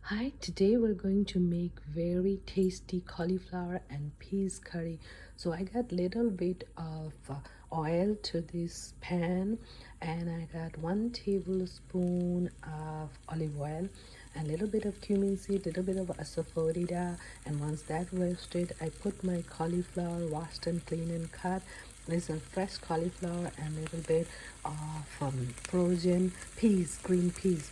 Hi, today we're going to make very tasty cauliflower and peas curry. So I got little bit of oil to this pan, and I got 1 tablespoon of olive oil and a little bit of cumin seed, little bit of asafoetida, and once that roasted, I put my cauliflower washed and clean and cut. There's a fresh cauliflower and a little bit of frozen peas, green peas,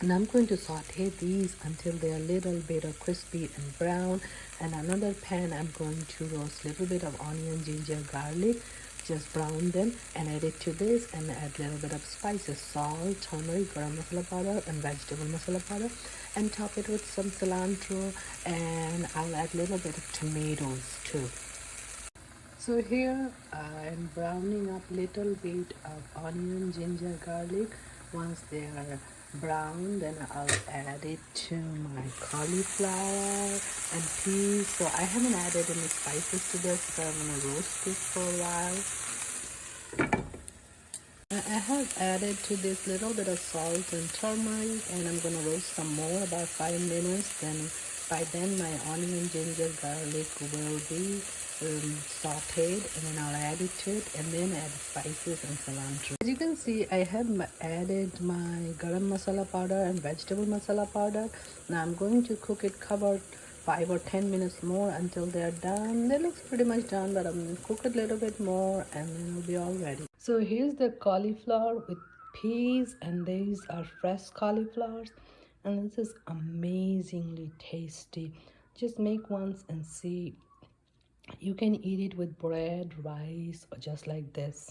and I'm going to saute these until they're a little bit of crispy and brown. And another pan, I'm going to roast a little bit of onion, ginger, garlic, just brown them and add it to this, and add a little bit of spices, salt, turmeric, garam masala powder and vegetable masala powder, and top it with some cilantro, and I'll add a little bit of tomatoes too. So here I'm browning up little bit of onion, ginger, garlic. Once they are brown, then I'll add it to my cauliflower and peas. So I haven't added any spices to this, so I'm gonna roast this for a while. I have added to this little bit of salt and turmeric, and I'm gonna roast some more, about 5 minutes. Then by then my onion, ginger, garlic will be sauteed, and then I'll add it to it, and then add spices and cilantro. As you can see, I have added my garam masala powder and vegetable masala powder. Now I'm going to cook it covered 5 or 10 minutes more until they're done. They look pretty much done, but I'm going to cook it a little bit more and then it'll be all ready. So here's the cauliflower with peas, and these are fresh cauliflowers, and this is amazingly tasty. Just make once and see. You can eat it with bread, rice, or just like this.